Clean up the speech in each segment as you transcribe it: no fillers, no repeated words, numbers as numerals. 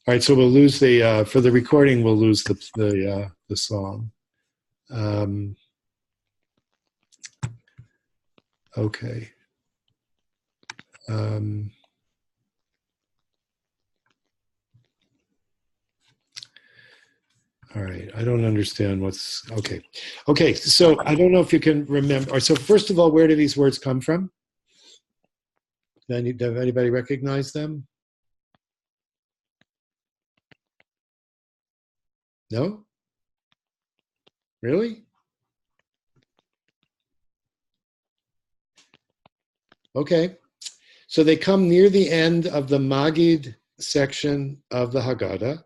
All right, so we'll lose the for the recording. We'll lose the song. Um, okay. All right, I don't understand what's okay. Okay, so I don't know if you can remember. Or so first of all, where do these words come from? Does anybody recognize them? No? Really? Okay. So they come near the end of the Magid section of the Haggadah,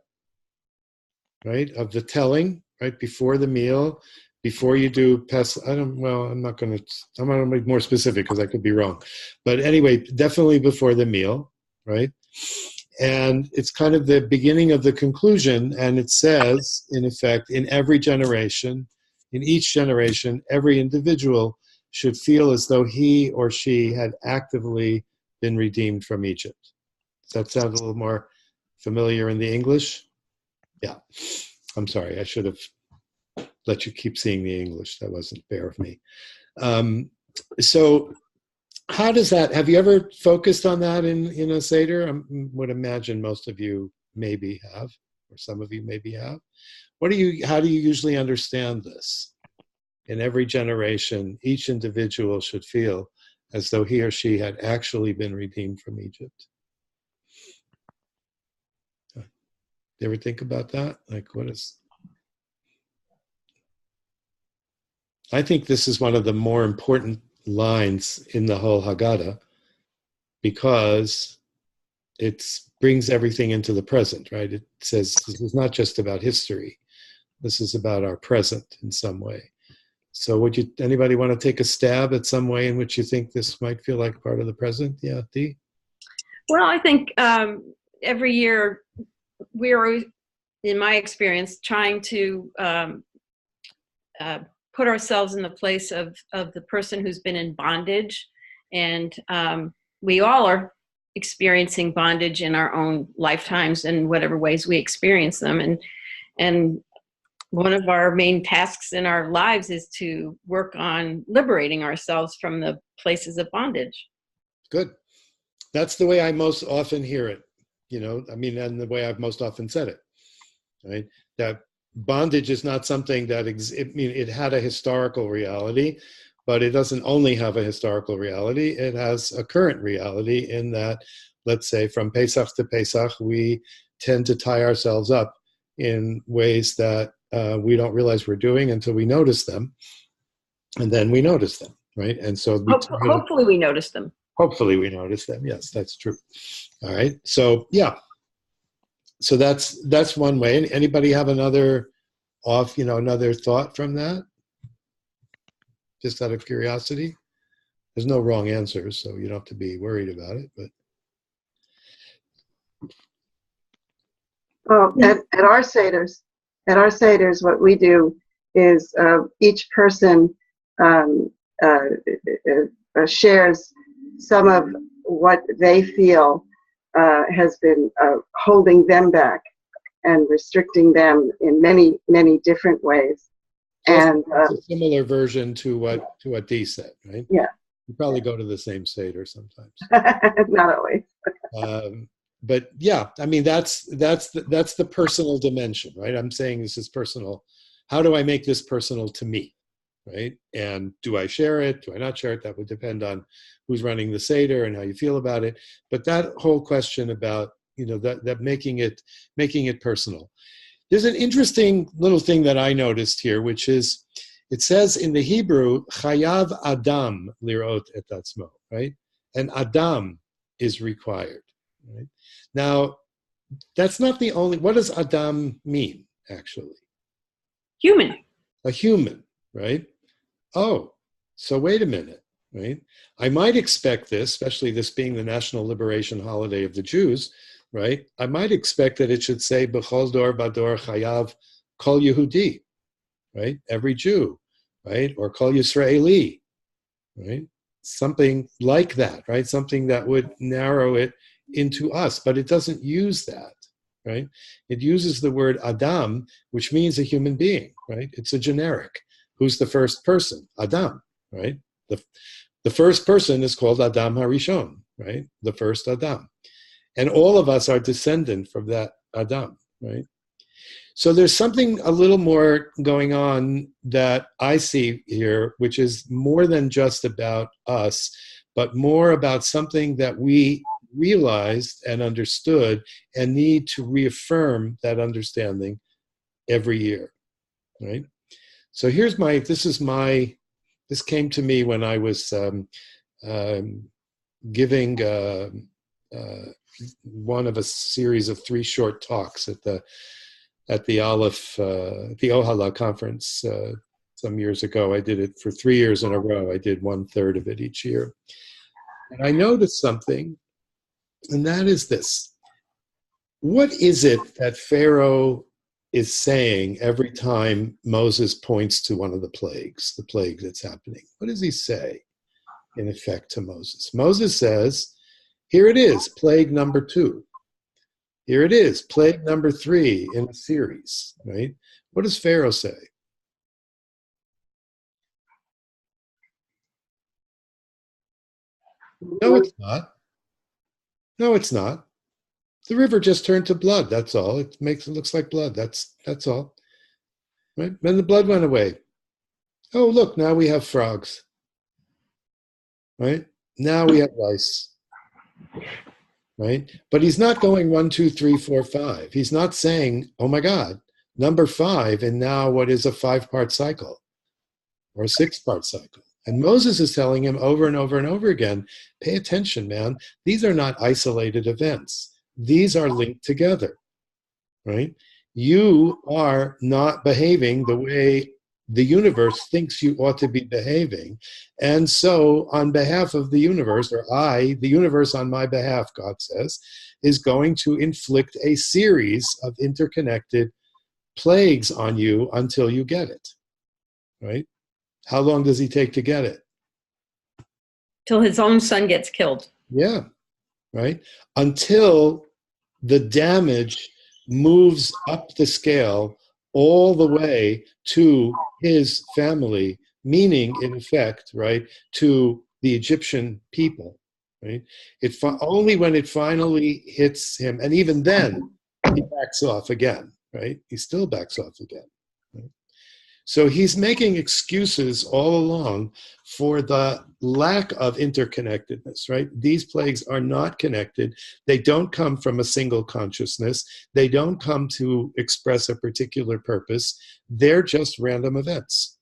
right? Of the telling, right? Before the meal, before you do Pesach. I'm not going to be more specific because I could be wrong. But anyway, definitely before the meal, right? And it's kind of the beginning of the conclusion. And it says, in effect, in every generation, in each generation, every individual should feel as though he or she had actively been redeemed from Egypt. Does that sound a little more familiar in the English? Yeah. I'm sorry. I should have let you keep seeing the English. That wasn't fair of me. So how does that, have you ever focused on that in a Seder? I would imagine most of you maybe have, or some of you maybe have. How do you usually understand this? In every generation, each individual should feel as though he or she had actually been redeemed from Egypt. You ever think about that? Like, what is... I think this is one of the more important lines in the whole Haggadah because it brings everything into the present, right? It says this is not just about history. This is about our present in some way. So anybody want to take a stab at some way in which you think this might feel like part of the present? Yeah, Dee? Well, I think every year we're, in my experience, trying to put ourselves in the place of the person who's been in bondage. And we all are experiencing bondage in our own lifetimes in whatever ways we experience them. And one of our main tasks in our lives is to work on liberating ourselves from the places of bondage. Good. That's the way I most often hear it, and the way I've most often said it, right? That bondage is not something that, it had a historical reality, but it doesn't only have a historical reality. It has a current reality in that, let's say, from Pesach to Pesach, we tend to tie ourselves up in ways that we don't realize we're doing until we notice them. And then we notice them, right? And so hopefully we notice them. Hopefully we notice them. Yes, that's true. All right. So, yeah. So that's one way. Anybody have another thought from that? Just out of curiosity? There's no wrong answers, so you don't have to be worried about it. But well, at our seders, what we do is each person shares some of what they feel has been holding them back and restricting them in many, many different ways. And it's a similar version to what Dee said, right? Yeah. You probably go to the same Seder sometimes. Not always. But yeah, I mean that's the personal dimension, right? I'm saying this is personal. How do I make this personal to me, right? And do I share it? Do I not share it? That would depend on who's running the Seder and how you feel about it. But that whole question about that making it personal. There's an interesting little thing that I noticed here, which is it says in the Hebrew, Chayav Adam lirot et atzmo, right? And Adam is required, right? Now, that's not the only, what does Adam mean, actually? Human. A human, right? Oh, so wait a minute, right? I might expect this, especially this being the national liberation holiday of the Jews, right? I might expect that it should say, B'chol dor bador chayav kol Yehudi, right? Every Jew, right? Or kol Yisraeli, right? Something like that, right? Something that would narrow it into us, but it doesn't use that, right? It uses the word Adam, which means a human being, right? It's a generic. Who's the first person? Adam, right? The first person is called Adam Harishon, right? The first Adam. And all of us are descendant from that Adam, right? So there's something a little more going on that I see here, which is more than just about us, but more about something that we realized and understood and need to reaffirm that understanding every year, right? So this came to me when I was giving one of a series of 3 short talks at the Aleph, the Ohala conference some years ago. I did it for 3 years in a row. I did 1/3 of it each year. And I noticed something, and that is this. What is it that Pharaoh is saying every time Moses points to one of the plague that's happening? What does he say, in effect, to Moses? Moses says, here it is, plague number 2. Here it is, plague number 3 in a series, right? What does Pharaoh say? No, it's not. No, it's not. The river just turned to blood, that's all. It looks like blood, that's all. Right? Then the blood went away. Oh, look, now we have frogs. Right? Now we have lice. Right? But he's not going 1, 2, 3, 4, 5. He's not saying, oh my God, number 5, and now what is a 5-part cycle or a 6-part cycle? And Moses is telling him over and over and over again, pay attention, man. These are not isolated events. These are linked together, right? You are not behaving the way the universe thinks you ought to be behaving. And so on behalf of the universe, or the universe on my behalf, God says, is going to inflict a series of interconnected plagues on you until you get it, right? How long does he take to get it? Till his own son gets killed. Yeah, right? Until the damage moves up the scale all the way to his family, meaning, in effect, right, to the Egyptian people, right? Only when it finally hits him, and even then, he backs off again, right? He still backs off again. Right? So he's making excuses all along for the lack of interconnectedness, right? These plagues are not connected. They don't come from a single consciousness. They don't come to express a particular purpose. They're just random events.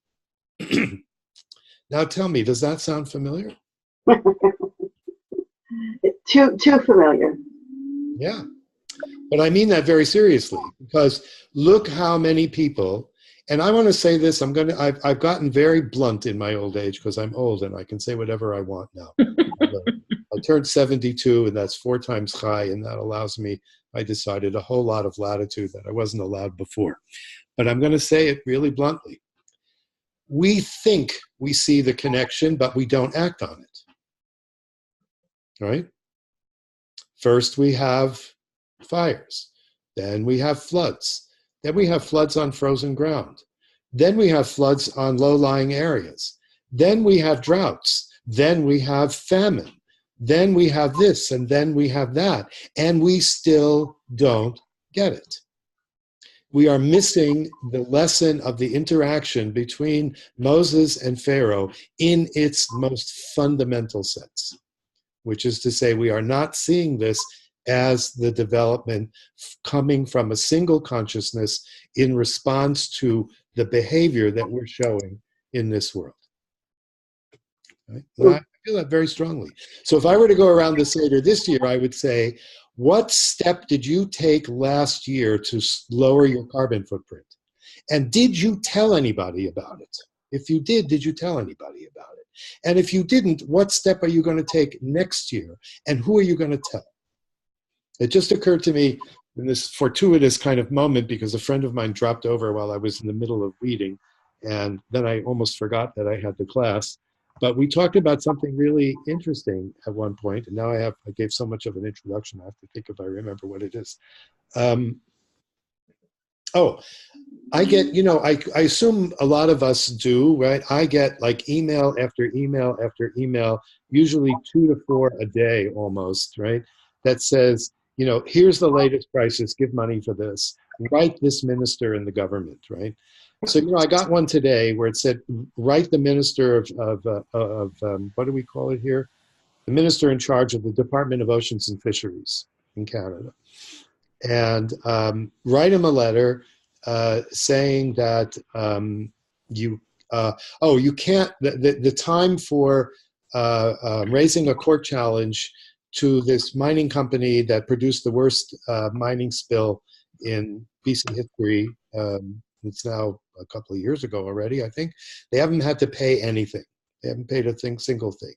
Now tell me, does that sound familiar? Too familiar. Yeah. But I mean that very seriously, because look how many people, and I want to say this, I've gotten very blunt in my old age because I'm old and I can say whatever I want now. I turned 72 and that's 4 times high, and that allows me, I decided, a whole lot of latitude that I wasn't allowed before. But I'm going to say it really bluntly. We think we see the connection, but we don't act on it. Right? First we have fires, then we have floods, then we have floods on frozen ground, then we have floods on low-lying areas, then we have droughts, then we have famine, then we have this, and then we have that, and we still don't get it. We are missing the lesson of the interaction between Moses and Pharaoh in its most fundamental sense, which is to say we are not seeing this as the development coming from a single consciousness in response to the behavior that we're showing in this world. Right? And I feel that very strongly. So if I were to go around the Seder this year, I would say, what step did you take last year to lower your carbon footprint? And did you tell anybody about it? If you did you tell anybody about it? And if you didn't, what step are you going to take next year? And who are you going to tell? It just occurred to me in this fortuitous kind of moment because a friend of mine dropped over while I was in the middle of reading, and then I almost forgot that I had the class. But we talked about something really interesting at one point, and now I gave so much of an introduction, I have to think if I remember what it is. Oh, I get, I assume a lot of us do, right? I get like email after email after email, usually 2 to 4 a day almost, right? That says, here's the latest prices, give money for this, write this minister in the government, right? So, I got one today where it said, write the minister of what do we call it here? The minister in charge of the Department of Oceans and Fisheries in Canada. And write him a letter saying that you can't, the time for raising a court challenge to this mining company that produced the worst mining spill in BC history, it's now a couple of years ago already, I think, they haven't had to pay anything. They haven't paid a single thing.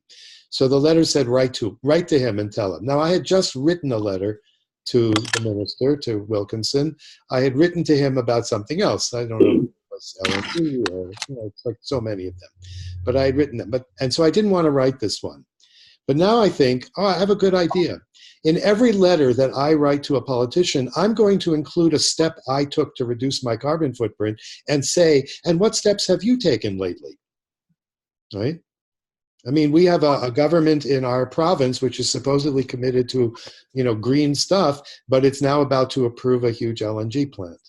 So the letter said, write to him and tell him. Now, I had just written a letter to the minister, to Wilkinson. I had written to him about something else. I don't know if it was LNG or, it's like so many of them. But I had written them. And so I didn't want to write this one. But now I think, I have a good idea. In every letter that I write to a politician, I'm going to include a step I took to reduce my carbon footprint and say, and what steps have you taken lately? Right? I mean, we have a government in our province which is supposedly committed to, green stuff, but it's now about to approve a huge LNG plant,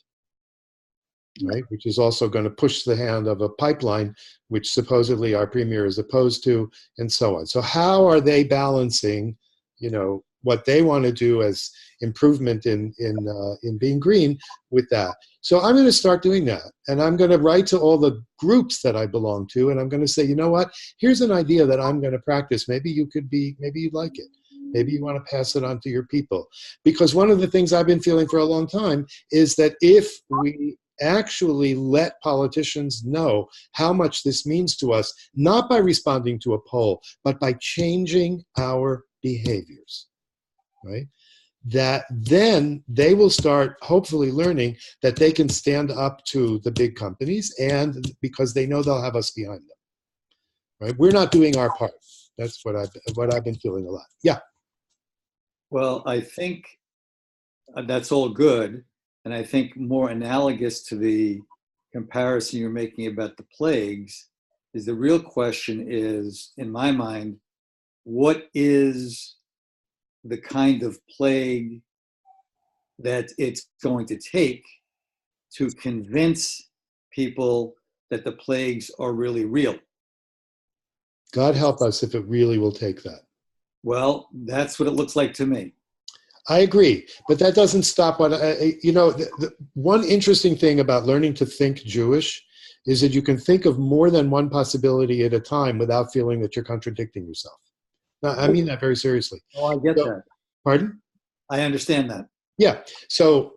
right? Which is also going to push the hand of a pipeline, which supposedly our premier is opposed to, and so on. So how are they balancing, what they want to do as improvement in being green with that? So I'm going to start doing that, and I'm going to write to all the groups that I belong to, and I'm going to say, you know what? Here's an idea that I'm going to practice. Maybe you'd like it. Maybe you want to pass it on to your people. Because one of the things I've been feeling for a long time is that if we actually let politicians know how much this means to us, not by responding to a poll, but by changing our behaviors, right? That then they will start hopefully learning that they can stand up to the big companies, and because they know they'll have us behind them, right? We're not doing our part. That's what I've been feeling a lot. Yeah. Well, I think that's all good. And I think more analogous to the comparison you're making about the plagues is the real question is, in my mind, what is the kind of plague that it's going to take to convince people that the plagues are really real? God help us if it really will take that. Well, that's what it looks like to me. I agree, but that doesn't stop what the one interesting thing about learning to think Jewish is that you can think of more than one possibility at a time without feeling that you're contradicting yourself. Now, I mean that very seriously. Oh, I get that. Pardon? I understand that. Yeah. So,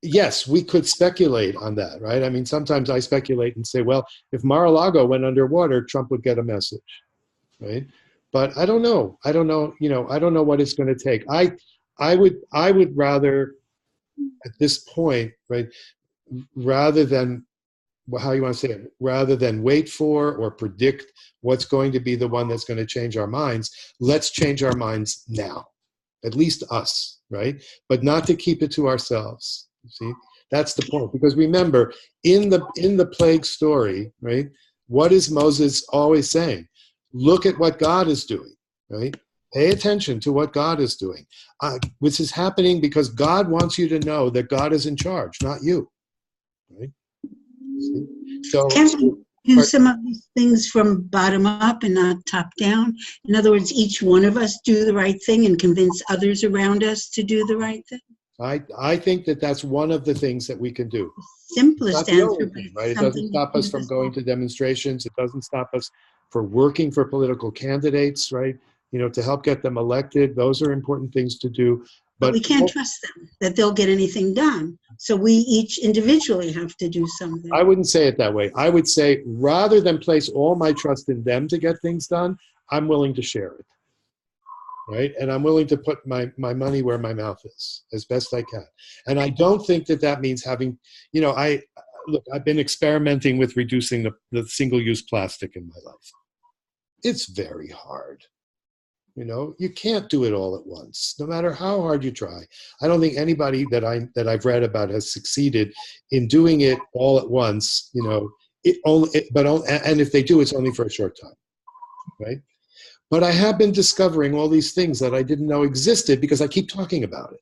yes, we could speculate on that, right? I mean, sometimes I speculate and say, well, if Mar-a-Lago went underwater, Trump would get a message, right? But I don't know. I don't know what it's going to take. I would rather, at this point, right, rather than, how you want to say it, rather than wait for or predict what's going to be the one that's going to change our minds, let's change our minds now, at least us, right? But not to keep it to ourselves. You see, that's the point. Because remember, in the plague story, right, what is Moses always saying? Look at what God is doing, right? Pay attention to what God is doing. This is happening because God wants you to know that God is in charge, not you, right? See? So, can't we do some of these things from bottom up and not top down? In other words, each one of us do the right thing and convince others around us to do the right thing? I think that that's one of the things that we can do. Simplest answer, thing, right? It doesn't stop us from going to demonstrations. It doesn't stop us for working for political candidates, right? To help get them elected. Those are important things to do. But we can't trust them that they'll get anything done. So we each individually have to do something. I wouldn't say it that way. I would say, rather than place all my trust in them to get things done, I'm willing to share it, right? And I'm willing to put my money where my mouth is as best I can. And I don't think that means having, I've been experimenting with reducing the single-use plastic in my life. It's very hard. You know, you can't do it all at once, no matter how hard you try. I don't think anybody that I've read about has succeeded in doing it all at once. You know, and if they do, it's only for a short time, right? But I have been discovering all these things that I didn't know existed because I keep talking about it.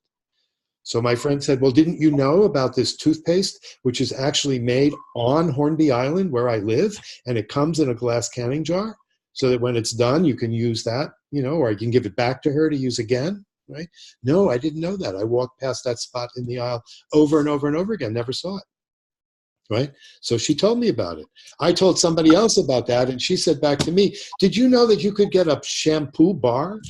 So my friend said, well, didn't you know about this toothpaste, which is actually made on Hornby Island where I live, and it comes in a glass canning jar so that when it's done, you can use that, you know, or you can give it back to her to use again, right? No, I didn't know that. I walked past that spot in the aisle over and over and over again, never saw it, right? So she told me about it. I told somebody else about that, and she said back to me, did you know that you could get a shampoo bar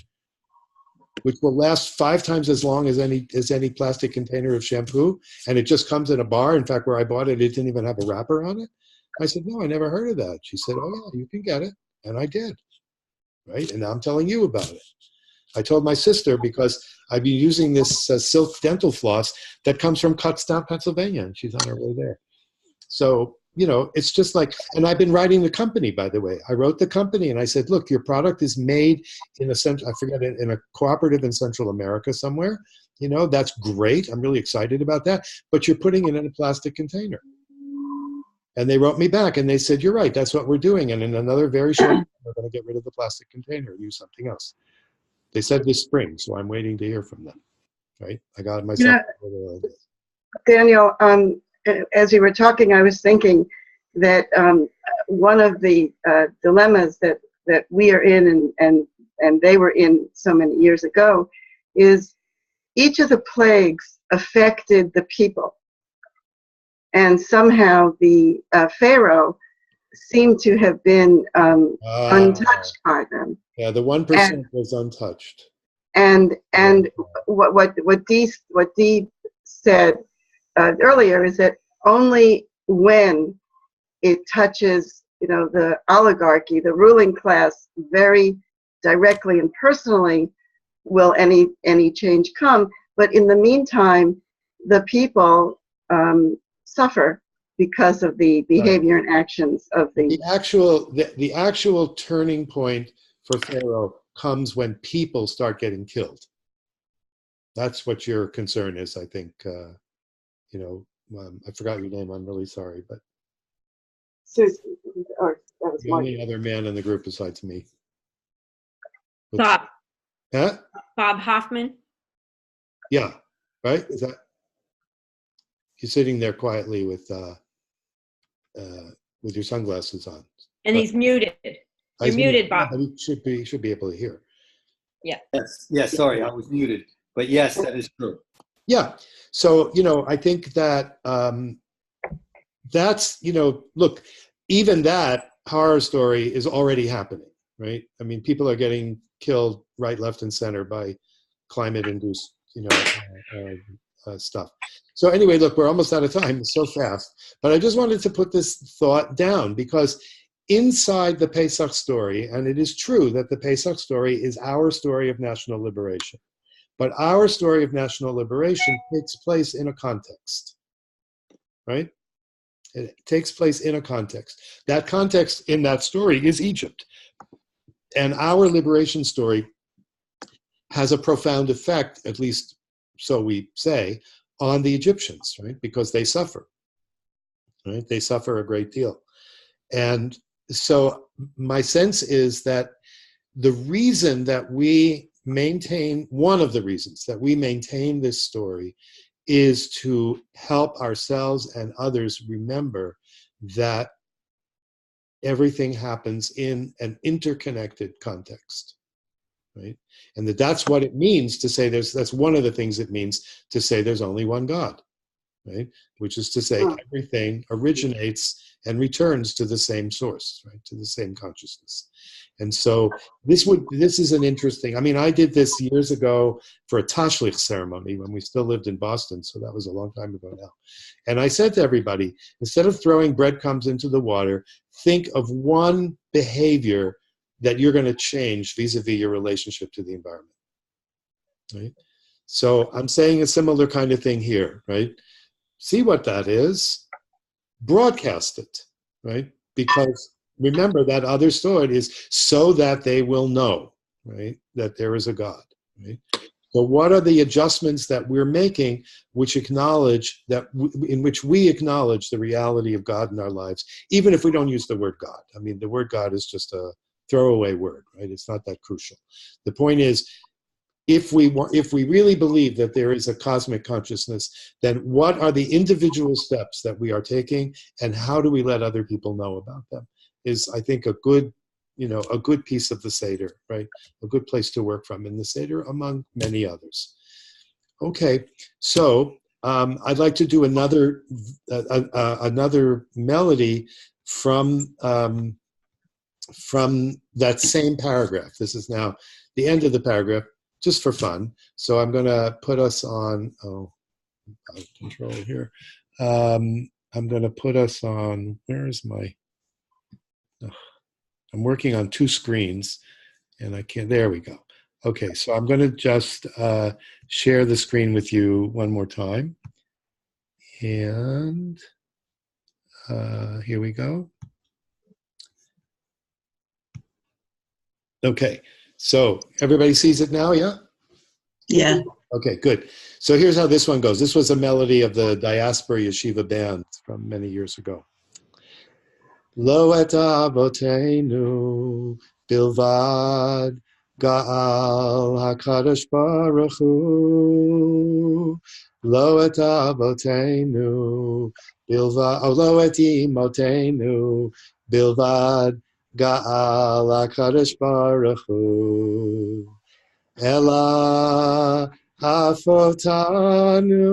which will last 5 times as long as any plastic container of shampoo, and it just comes in a bar? In fact, where I bought it, it didn't even have a wrapper on it. I said, no, I never heard of that. She said, oh yeah, you can get it. And I did, right? And now I'm telling you about it. I told my sister because I've been using this silk dental floss that comes from Kutztown, Pennsylvania, and she's on her way there. So, you know, it's just like, and I've been writing the company, by the way. I wrote the company and I said, look, your product is made in in a cooperative in Central America somewhere. You know, that's great. I'm really excited about that. But you're putting it in a plastic container. And they wrote me back and they said, you're right, that's what we're doing. And in another very short time, we're going to get rid of the plastic container and use something else. They said this spring, so I'm waiting to hear from them, right? I got it myself. Daniel, as you were talking, I was thinking that one of the dilemmas that we are in and they were in so many years ago is each of the plagues affected the people. And somehow the Pharaoh seemed to have been untouched by them. Yeah, the 1% was untouched. And what Dee said earlier is that only when it touches, you know, the oligarchy, the ruling class, very directly and personally, will any change come. But in the meantime, the people suffer because of the behavior and actions of the actual turning point for Pharaoh comes when people start getting killed. That's what your concern is, I think. You know, I forgot your name. I'm really sorry, but Susan, or that was the only other man in the group besides me. Bob. Huh? Bob Hoffman. Yeah, right. Is that? He's sitting there quietly with your sunglasses on. And he's muted. You're muted, Bob. But he should be able to hear. Yeah. Yes. Sorry, I was muted. But yes, that is true. Yeah. So, you know, I think that that's, you know, look, even that horror story is already happening, right? I mean, people are getting killed right, left, and center by climate-induced, you know, stuff. So anyway, look, we're almost out of time. It's so fast. But I just wanted to put this thought down because inside the Pesach story, and it is true that the Pesach story is our story of national liberation, but our story of national liberation takes place in a context, right? It takes place in a context. That context in that story is Egypt. And our liberation story has a profound effect, at least so we say, on the Egyptians, right? Because they suffer, right? They suffer a great deal. And so my sense is that the reason that we maintain, one of the reasons that we maintain this story is to help ourselves and others remember that everything happens in an interconnected context, right? And that's what it means to say that's one of the things it means to say there's only one God, right? Which is to say everything originates and returns to the same source, right? To the same consciousness. And so this is an interesting, I mean, I did this years ago for a Tashlich ceremony when we still lived in Boston, so that was a long time ago now. And I said to everybody, instead of throwing breadcrumbs into the water, think of one behavior that you're going to change vis-a-vis your relationship to the environment, right? So I'm saying a similar kind of thing here, right? See what that is, broadcast it, right? Because remember that other story is so that they will know, right? That there is a God, right? So what are the adjustments that we're making which acknowledge that, in which we acknowledge the reality of God in our lives, even if we don't use the word God? I mean, the word God is just a throwaway word, right? It's not that crucial. The point is, if we really believe that there is a cosmic consciousness, then what are the individual steps that we are taking, and how do we let other people know about them? Is, I think, a good piece of the Seder, right? A good place to work from in the Seder, among many others. Okay, so I'd like to do another melody from that same paragraph. This is now the end of the paragraph, just for fun. So I'm going to put us on, out of control here. I'm going to put us on, where is my, I'm working on two screens and I can't, there we go. Okay, so I'm going to just share the screen with you one more time. And here we go. Okay, so everybody sees it now, yeah? Yeah. Okay, good. So here's how this one goes. This was a melody of the Diaspora Yeshiva Band from many years ago. Lo et avotenu bilvad ga'al HaKadosh Baruch Hu. Lo et avotenu bilvad, lo et imotenu bilvad ga'al HaKadosh Baruch Hu. Ela hafotanu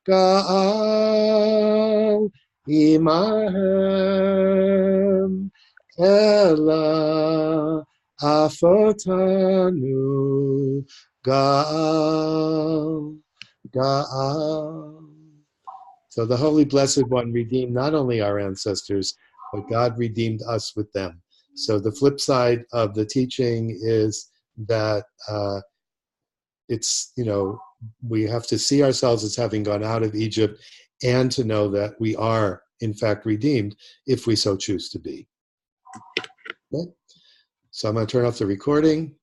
ga'al imahem. Ela hafotanu ga'al. So the Holy Blessed One redeemed not only our ancestors, but God redeemed us with them. So the flip side of the teaching is that it's, we have to see ourselves as having gone out of Egypt, and to know that we are, in fact, redeemed if we so choose to be. Okay? So I'm going to turn off the recording.